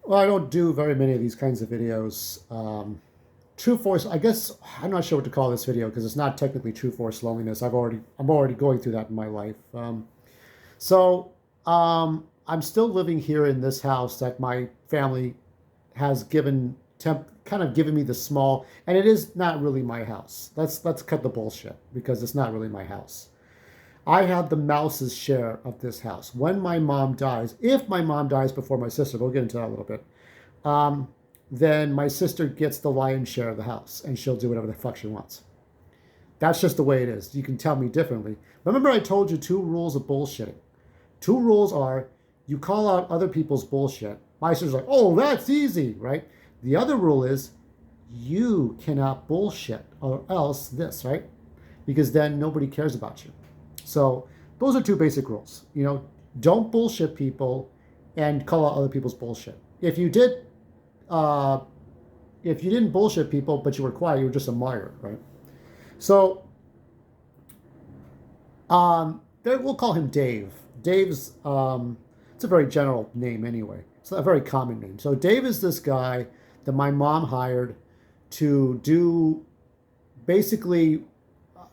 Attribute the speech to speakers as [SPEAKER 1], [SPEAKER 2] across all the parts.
[SPEAKER 1] Well, I don't do very many of these kinds of videos. True force, I guess I'm not sure what to call this video because it's not technically true force loneliness. I'm already going through that in my life. I'm still living here in this house that my family has kind of given me the small, and it is not really my house. Let's cut the bullshit because it's not really my house. I have the mouse's share of this house. When my mom dies, if my mom dies before my sister, we'll get into that a little bit. Um, then my sister gets the lion's share of the house, and she'll do whatever the fuck she wants. That's just the way it is. You can tell me differently. Remember, I told you two rules of bullshitting. Two rules are you call out other people's bullshit. My sister's like, oh, that's easy, right? The other rule is you cannot bullshit or else this, right? Because then nobody cares about you. So those are two basic rules. Don't bullshit people and call out other people's bullshit. Uh, if you didn't bullshit people, but you were quiet, you were just a liar, right? So we'll call him Dave. It's a very general name anyway. It's a very common name. So Dave is this guy that my mom hired to do basically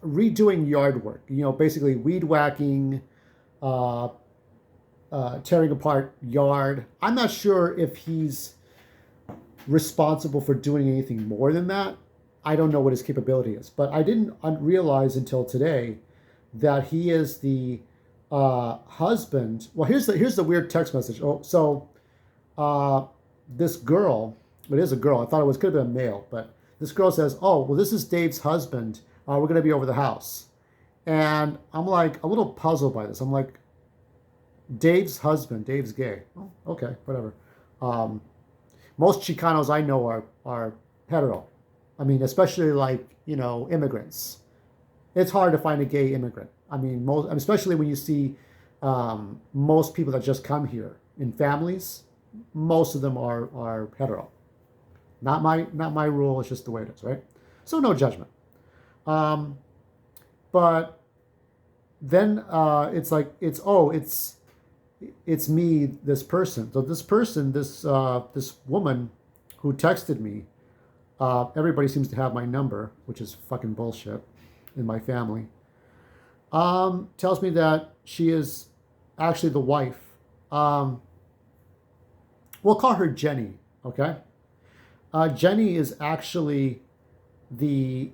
[SPEAKER 1] redoing yard work. Basically weed whacking, uh, tearing apart yard. I'm not sure if he's responsible for doing anything more than that. I don't know what his capability is, but I didn't realize until today that he is the husband. Well, here's the weird text message. Uh, this girl, it is a girl. I thought could have been a male, but this girl says, "Oh, well, this is Dave's husband. We're gonna be over the house," and I'm like a little puzzled by this. I'm like, Dave's husband. Dave's gay. Oh, okay, whatever. Um, Most Chicanos I know are hetero. I mean, especially like immigrants. It's hard to find a gay immigrant. I mean, especially when you see most people that just come here in families. Most of them are hetero. Not my rule. It's just the way it is, right? So no judgment. Um, but then it's me, this person. So this person, this woman who texted me. Everybody seems to have my number, which is fucking bullshit in my family. Tells me that she is actually the wife. Um, we'll call her Jenny, okay? Jenny is actually the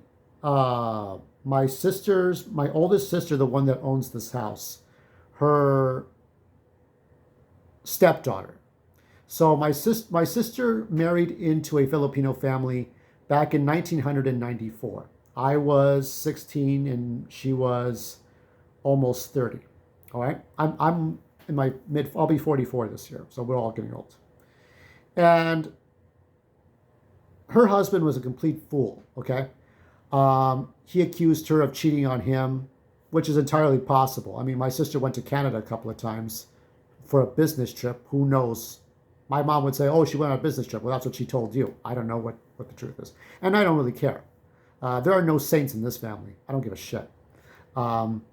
[SPEAKER 1] my oldest sister, the one that owns this house, her stepdaughter. So my sister married into a Filipino family back in 1994. I was 16 and she was almost 30. All right, I'm in my mid. I'll be 44 this year, so we're all getting old. And her husband was a complete fool. Okay, he accused her of cheating on him, which is entirely possible. I mean, my sister went to Canada a couple of times for a business trip. Who knows? My mom would say, oh, she went on a business trip. Well, that's what she told you. I don't know what the truth is. And I don't really care. There are no saints in this family. I don't give a shit. Um,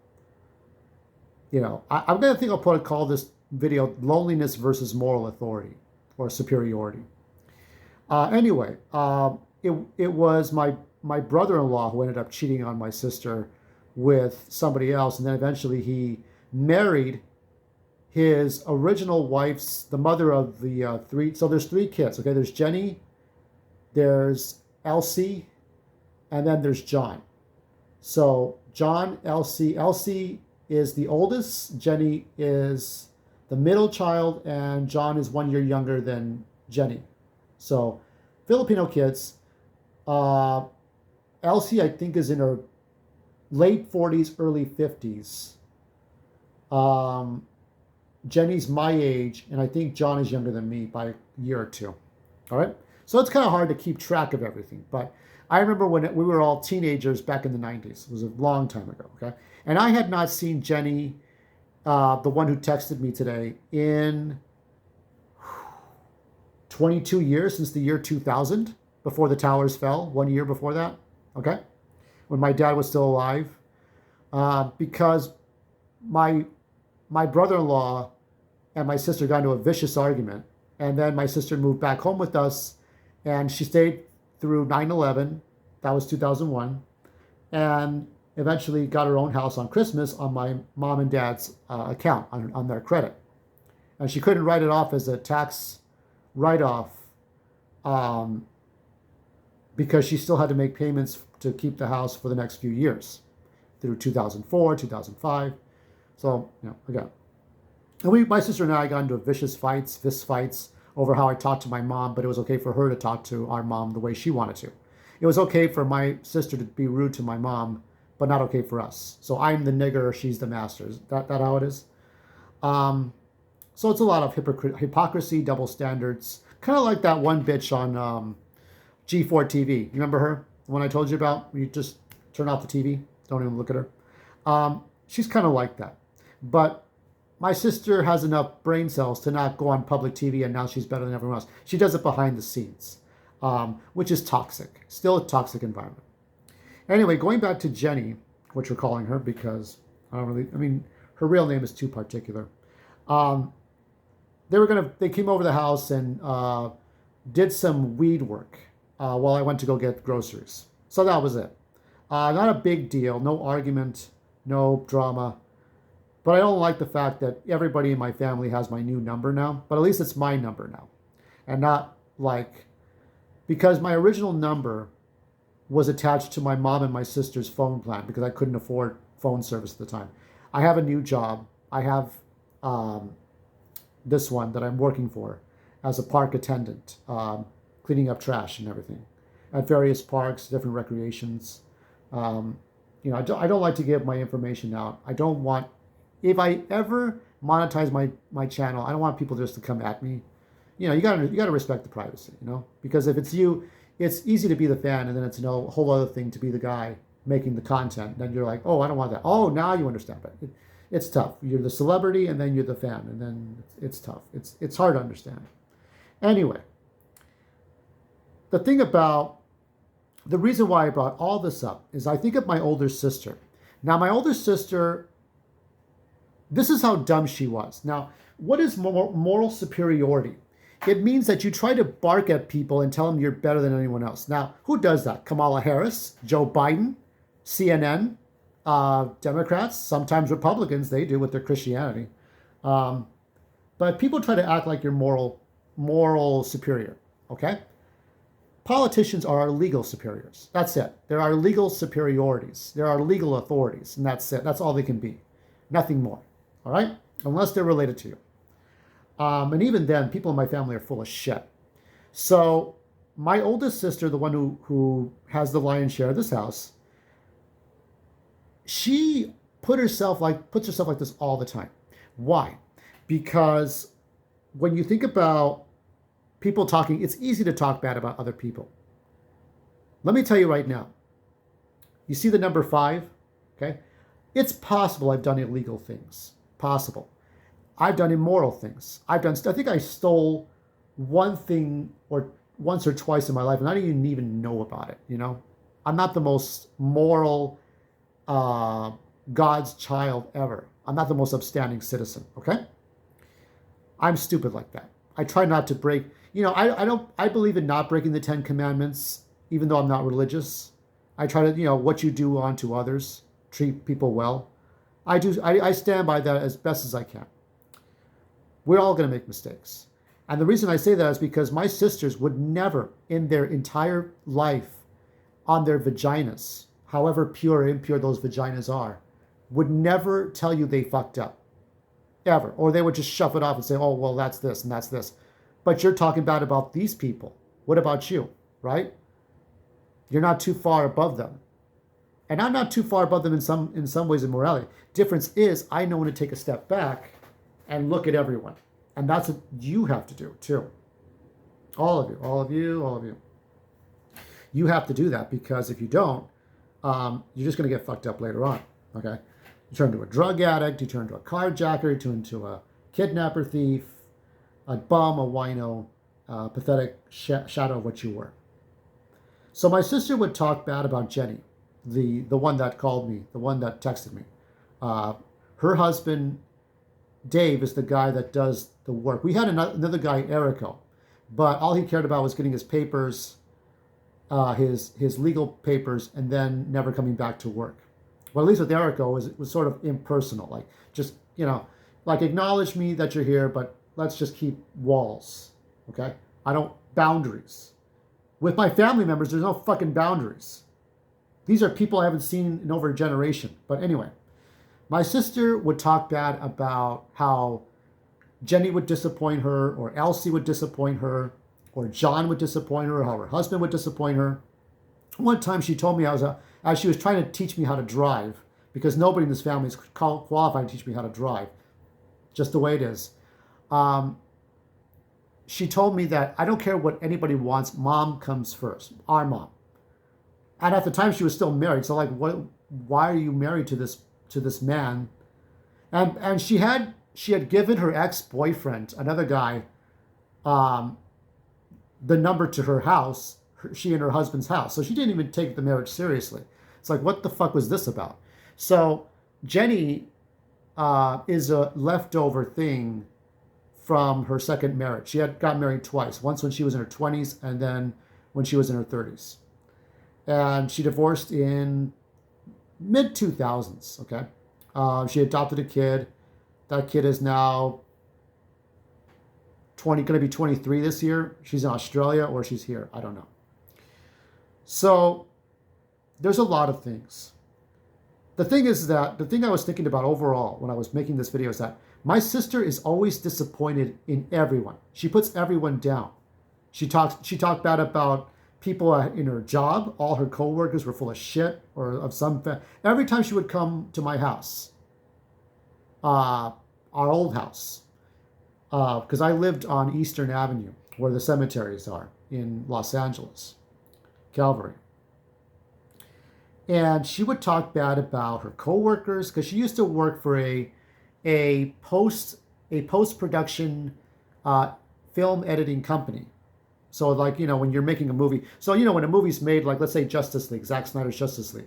[SPEAKER 1] I'm going to think I'll probably call this video Loneliness versus Moral Authority or Superiority. Anyway, it was my brother-in-law who ended up cheating on my sister with somebody else. And then eventually he married his original wife's, the mother of the three. So there's three kids. Okay, there's Jenny, there's Elsie, and then there's John. So John, Elsie is the oldest, Jenny is the middle child, and John is 1 year younger than Jenny. So Filipino kids. Elsie, I think, is in her late 40s, early 50s. Jenny's my age, and I think John is younger than me by a year or two. All right? So it's kind of hard to keep track of everything. But I remember when we were all teenagers back in the 90s. It was a long time ago, okay? And I had not seen Jenny, the one who texted me today, in 22 years, since the year 2000, before the towers fell, 1 year before that, okay? When my dad was still alive. Because my brother-in-law and my sister got into a vicious argument, And then my sister moved back home with us, and she stayed through 9/11. That was 2001. And eventually got her own house on Christmas on my mom and dad's account on their credit. And she couldn't write it off as a tax write-off um, because she still had to make payments to keep the house for the next few years through 2004, 2005. So, again. And my sister and I got into fist fights over how I talked to my mom, but it was okay for her to talk to our mom the way she wanted to. It was okay for my sister to be rude to my mom, but not okay for us. So I'm the nigger, she's the master. Is that how it is? So it's a lot of hypocrisy, double standards. Kind of like that one bitch on G4 TV. You remember her? The one I told you about? You just turn off the TV, don't even look at her. She's kind of like that. But my sister has enough brain cells to not go on public TV and now she's better than everyone else. She does it behind the scenes, which is toxic. Still a toxic environment. Anyway, going back to Jenny, which we're calling her because her real name is too particular. They came over the house and did some weed work while I went to go get groceries. So that was it. Not a big deal, no argument, no drama. But I don't like the fact that everybody in my family has my new number now. But at least it's my number now. And not because my original number was attached to my mom and my sister's phone plan because I couldn't afford phone service at the time. I have a new job. I have this one that I'm working for as a park attendant, cleaning up trash and everything at various parks, different recreations. I don't like to give my information out. I don't want, if I ever monetize my channel, I don't want people just to come at me. You gotta respect the privacy, because if it's you, it's easy to be the fan, and then it's a whole other thing to be the guy making the content. Then you're like, oh, I don't want that. Oh, now you understand. But it's tough. You're the celebrity, and then you're the fan, and then it's tough. It's hard to understand. Anyway, the reason why I brought all this up is I think of my older sister. Now, my older sister, this is how dumb she was. Now, what is moral superiority? It means that you try to bark at people and tell them you're better than anyone else. Now, who does that? Kamala Harris, Joe Biden, CNN, Democrats, sometimes Republicans, they do with their Christianity. But people try to act like you're moral superior, okay? Politicians are our legal superiors. That's it. There are legal superiorities. There are legal authorities, and that's it. That's all they can be. Nothing more. All right? Unless they're related to you. And even then, people in my family are full of shit. So my oldest sister, the one who has the lion's share of this house, she puts herself like this all the time. Why? Because when you think about people talking, it's easy to talk bad about other people. Let me tell you right now. You see the number 5? Okay? It's possible I've done illegal things. Possible. I've done immoral things. I think I stole one thing or once or twice in my life, and I didn't even know about it, I'm not the most moral God's child ever. I'm not the most upstanding citizen, okay? I'm stupid like that. I try not to break, I believe in not breaking the 10 Commandments, even though I'm not religious. I try to, what you do unto others, treat people well. I stand by that as best as I can. We're all going to make mistakes. And the reason I say that is because my sisters would never in their entire life on their vaginas, however pure or impure those vaginas are, would never tell you they fucked up. Ever. Or they would just shove it off and say, oh, well, that's this and that's this. But you're talking bad about these people. What about you, right? You're not too far above them. And I'm not too far above them in some ways in morality. Difference is I know when to take a step back and look at everyone. And that's what you have to do too. All of you. You have to do that because if you don't, you're just going to get fucked up later on, okay? You turn into a drug addict, you turn into a carjacker, you turn into a kidnapper, thief, a bum, a wino, pathetic shadow of what you were. So my sister would talk bad about Jenny, the one that called me, the one that texted me. Her husband Dave is the guy that does the work. We had another guy, Erico, but all he cared about was getting his papers, his legal papers, and then never coming back to work. Well, at least with Erico, it was sort of impersonal, like just like acknowledge me that you're here, but let's just keep walls, okay? I don't boundaries. With my family members, there's no fucking boundaries. These are people I haven't seen in over a generation. But anyway, my sister would talk bad about how Jenny would disappoint her, or Elsie would disappoint her, or John would disappoint her, or how her husband would disappoint her. One time she told me as she was trying to teach me how to drive, because nobody in this family is qualified to teach me how to drive, just the way it is. She told me that I don't care what anybody wants, mom comes first, our mom. And at the time she was still married, so like, why are you married to this man? And she had given her ex-boyfriend, another guy, the number to her house, she and her husband's house. So she didn't even take the marriage seriously. It's like, what the fuck was this about? So Jenny is a leftover thing from her second marriage. She had got married twice, once when she was in her 20s and then when she was in her 30s. And she divorced in mid-2000s, okay? She adopted a kid. That kid is now going to be 23 this year. She's in Australia or she's here. I don't know. So there's a lot of things. The thing is that the thing I was thinking about overall when I was making this video is that my sister is always disappointed in everyone. She puts everyone down. She talked bad about people in her job. All her coworkers were full of shit or of some. Every time she would come to my house, our old house, because I lived on Eastern Avenue where the cemeteries are in Los Angeles, Calvary. And she would talk bad about her coworkers because she used to work for a post-production film editing company. So like, when you're making a movie, so when a movie's made, like let's say Justice League, Zack Snyder's Justice League,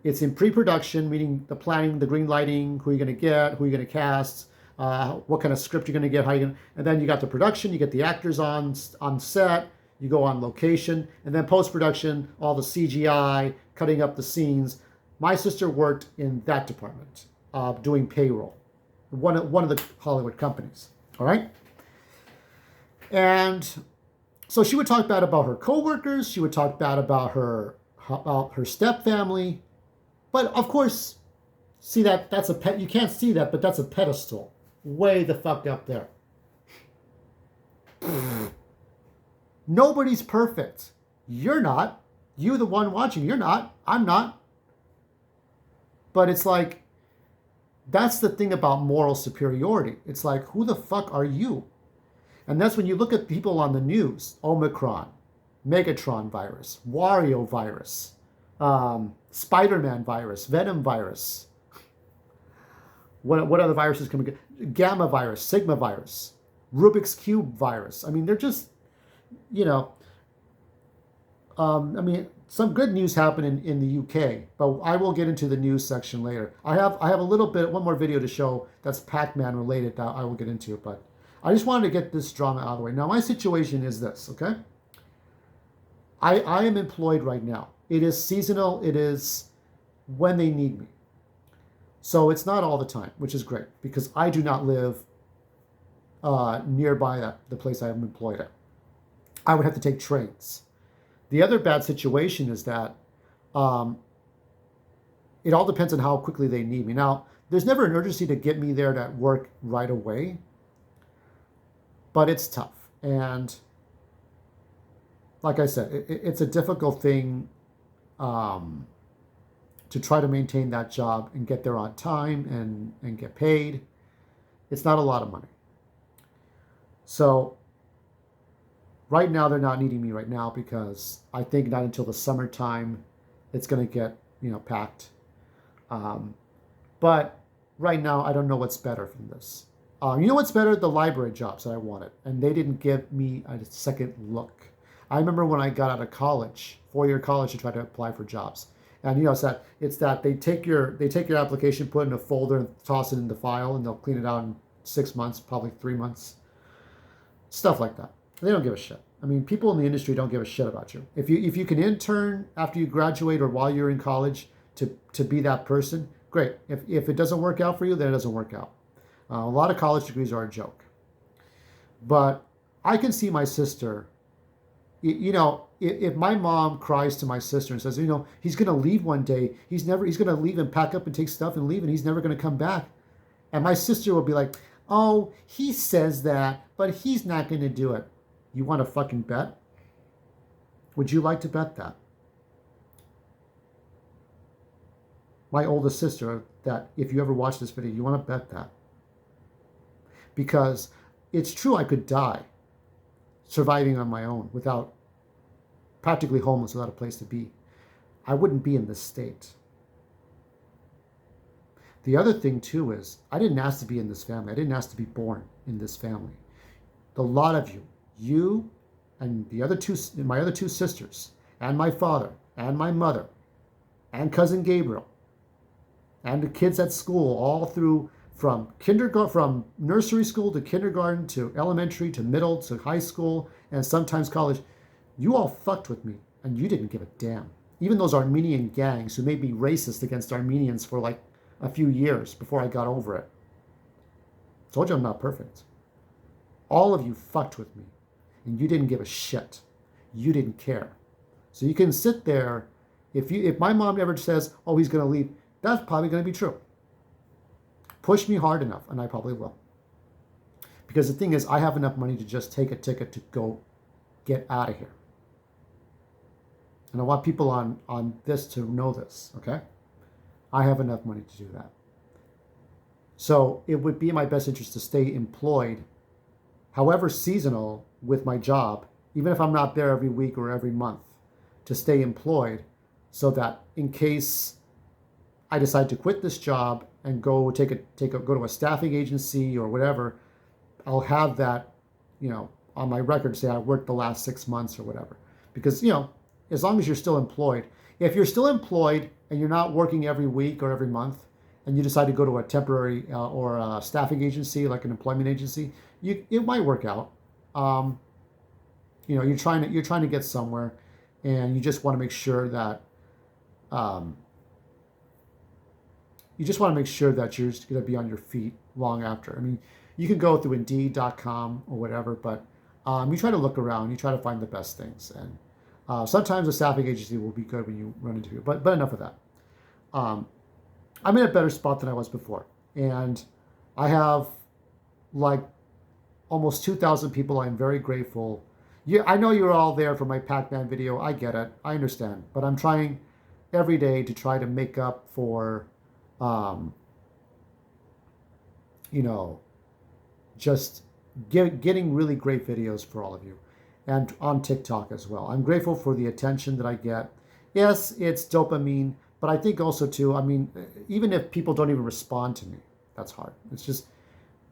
[SPEAKER 1] it's in pre-production, meaning the planning, the green lighting, who you're going to get, who you're going to cast, what kind of script you're going to get, and then you got the production, you get the actors on set, you go on location, and then post-production, all the CGI, cutting up the scenes. My sister worked in that department, doing payroll, one of the Hollywood companies. All right, and so she would talk bad about her coworkers. She would talk bad about her step family, but of course, see that's a pet. You can't see that, but that's a pedestal, way the fuck up there. Nobody's perfect. You're not. You, the one watching, you're not. I'm not. But it's like, that's the thing about moral superiority. It's like, who the fuck are you? And that's when you look at people on the news, Omicron, Megatron virus, Wario virus, Spider-Man virus, Venom virus. What other viruses can we get? Gamma virus, Sigma virus, Rubik's Cube virus. I mean, they're just, some good news happened in the UK, but I will get into the news section later. I have a little bit, one more video to show that's Pac-Man related that I will get into, but I just wanted to get this drama out of the way. Now, my situation is this, okay? I am employed right now. It is seasonal. It is when they need me. So it's not all the time, which is great, because I do not live nearby the place I am employed at. I would have to take trains. The other bad situation is that it all depends on how quickly they need me. Now, there's never an urgency to get me there to work right away, but it's tough. And like I said, it's a difficult thing to try to maintain that job and get there on time and get paid. It's not a lot of money. So right now, they're not needing me right now because I think not until the summertime it's going to get, packed. But right now, I don't know what's better from this. You know what's better? The library jobs that I wanted. And they didn't give me a second look. I remember when I got out of college, 4-year college, to try to apply for jobs. And it's that they take your application, put it in a folder, and toss it in the file, and they'll clean it out in 6 months, probably 3 months, stuff like that. They don't give a shit. I mean, people in the industry don't give a shit about you. If you can intern after you graduate or while you're in college to be that person, great. If it doesn't work out for you, then it doesn't work out. A lot of college degrees are a joke. But I can see my sister, if my mom cries to my sister and says, he's going to leave one day, he's going to leave and pack up and take stuff and leave, and he's never going to come back. And my sister will be like, oh, he says that, but he's not going to do it. You want to fucking bet? Would you like to bet that? My oldest sister, that if you ever watch this video, you want to bet that. Because it's true, I could die surviving on my own, without, practically homeless, without a place to be. I wouldn't be in this state. The other thing too is, I didn't ask to be in this family. I didn't ask to be born in this family. A lot of you and my other two sisters, and my father, and my mother, and cousin Gabriel, and the kids at school, all through from nursery school to kindergarten to elementary to middle to high school and sometimes college, you all fucked with me and you didn't give a damn. Even those Armenian gangs who made me racist against Armenians for like a few years before I got over it. Told you I'm not perfect. All of you fucked with me and you didn't give a shit. You didn't care. So you can sit there. If my mom ever says, oh, he's going to leave, that's probably going to be true. Push me hard enough, and I probably will. Because the thing is, I have enough money to just take a ticket to go get out of here. And I want people on this to know this, okay? I have enough money to do that. So it would be in my best interest to stay employed, however seasonal, with my job, even if I'm not there every week or every month, to stay employed so that in case I decide to quit this job and go go to a staffing agency or whatever, I'll have that, on my record, say I worked the last 6 months or whatever. Because, as long as you're still employed, if you're still employed and you're not working every week or every month, and you decide to go to a temporary or a staffing agency, like an employment agency, it might work out. You're trying to get somewhere, and you just want to make sure that you're just going to be on your feet long after. I mean, you can go through Indeed.com or whatever, but you try to look around, you try to find the best things, and sometimes a staffing agency will be good when you run into it. But enough of that. I'm in a better spot than I was before, and I have like almost 2,000 people. I'm very grateful. Yeah, I know you're all there for my Pac-Man video. I get it. I understand. But I'm trying every day to try to make up for, just getting really great videos for all of you. And on TikTok as well. I'm grateful for the attention that I get. Yes, it's dopamine, but I think also too, I mean, even if people don't even respond to me, that's hard. It's just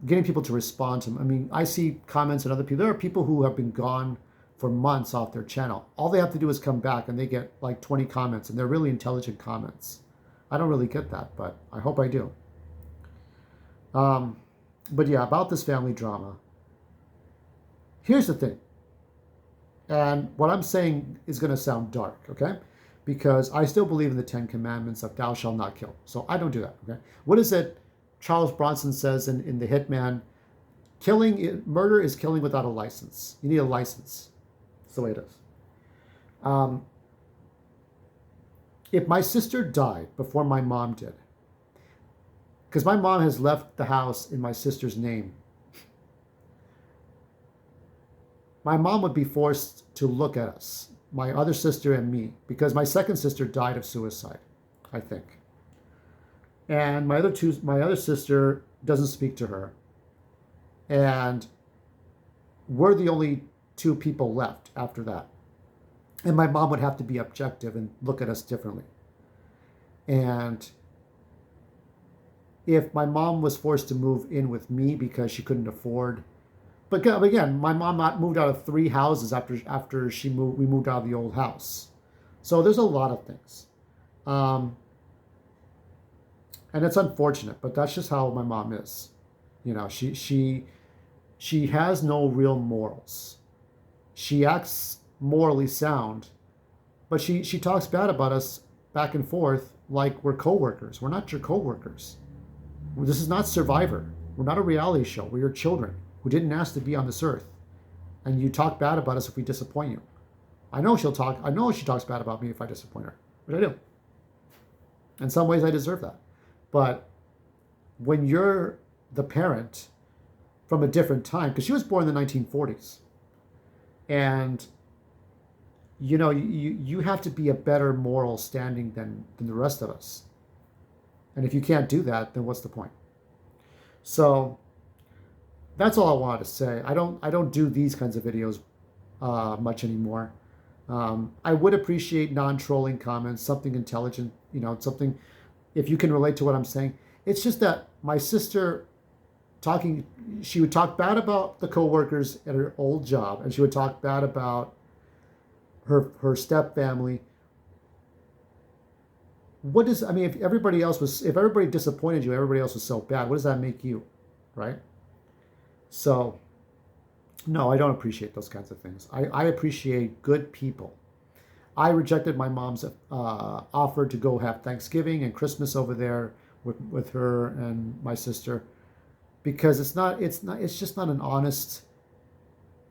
[SPEAKER 1] getting people to respond to me. I mean, I see comments and other people. There are people who have been gone for months off their channel. All they have to do is come back and they get like 20 comments, and they're really intelligent comments. I don't really get that, but I hope I do. But yeah, about this family drama. Here's the thing. And what I'm saying is going to sound dark, okay? Because I still believe in the 10 Commandments of thou shalt not kill. So I don't do that, okay? What is it Charles Bronson says in The Hitman? Murder is killing without a license. You need a license. That's the way it is. If my sister died before my mom did, because my mom has left the house in my sister's name, my mom would be forced to look at us, my other sister and me, because my second sister died of suicide, I think. And my other sister doesn't speak to her. And we're the only two people left after that. And my mom would have to be objective and look at us differently. And if my mom was forced to move in with me because she couldn't afford, but again, my mom moved out of 3 houses after we moved out of the old house. So there's a lot of things. Um, and it's unfortunate, but that's just how my mom is. You know, she has no real morals. She acts morally sound, but she talks bad about us back and forth like we're coworkers. We're not your coworkers. This is not Survivor. We're not a reality show. We're your children who didn't ask to be on this earth. And you talk bad about us if we disappoint you. I know she talks bad about me if I disappoint her. But I do. In some ways I deserve that. But when you're the parent from a different time, because she was born in the 1940s, and you know, you have to be a better moral standing than the rest of us. And if you can't do that, then what's the point? So that's all I wanted to say. I don't do these kinds of videos much anymore. I would appreciate non-trolling comments, something intelligent, you know, something if you can relate to what I'm saying. It's just that my sister talking, she would talk bad about the coworkers at her old job, and she would talk bad about her step family. What does, I mean, if everybody disappointed you, everybody else was so bad, what does that make you, right? So no, I don't appreciate those kinds of things. I appreciate good people. I rejected my mom's offer to go have Thanksgiving and Christmas over there with her and my sister because it's just not an honest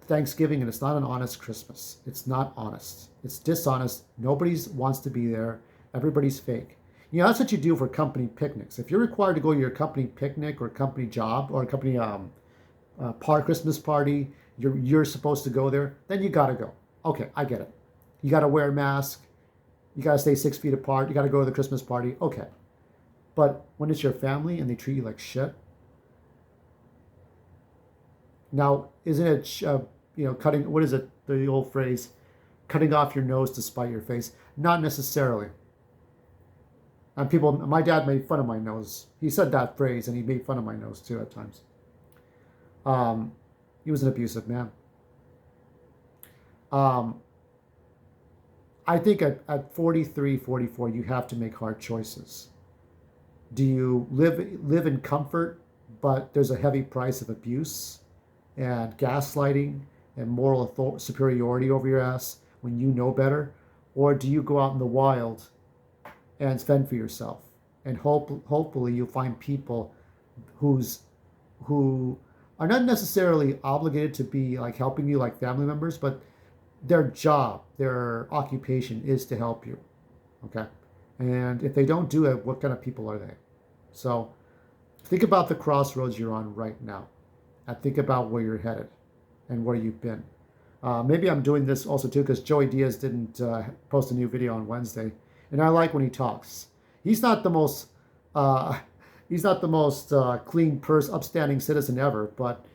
[SPEAKER 1] Thanksgiving and it's not an honest Christmas. It's not honest. It's dishonest. Nobody wants to be there. Everybody's fake. You know, that's what you do for company picnics. If you're required to go to your company picnic or company job or a company Christmas party, you're supposed to go there, then you gotta go. Okay, I get it. You gotta wear a mask. You gotta stay 6 feet apart. You gotta go to the Christmas party. Okay, but when it's your family and they treat you like shit, now isn't it you know, cutting? What is it? The old phrase, cutting off your nose to spite your face. Not necessarily. And people, my dad made fun of my nose. He said that phrase, and he made fun of my nose too at times. He was an abusive man. Um, I think at 43, 44, you have to make hard choices. Do you live in comfort, but there's a heavy price of abuse and gaslighting and moral superiority over your ass when you know better? Or do you go out in the wild and fend for yourself? And hopefully you'll find people who are not necessarily obligated to be like helping you like family members, but their job, their occupation is to help you. Okay? And if they don't do it, what kind of people are they? So think about the crossroads you're on right now and think about where you're headed and where you've been. Maybe I'm doing this also too because Joey Diaz didn't post a new video on Wednesday, and I like when he talks. He's not the most uh, clean purse, upstanding citizen ever, but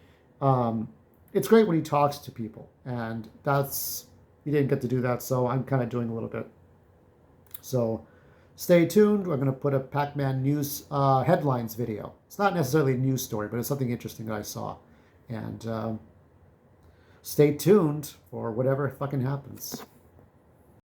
[SPEAKER 1] it's great when he talks to people, and he didn't get to do that, so I'm kind of doing a little bit. So stay tuned. We're going to put a Pac-Man news headlines video. It's not necessarily a news story, but it's something interesting that I saw, and stay tuned for whatever fucking happens.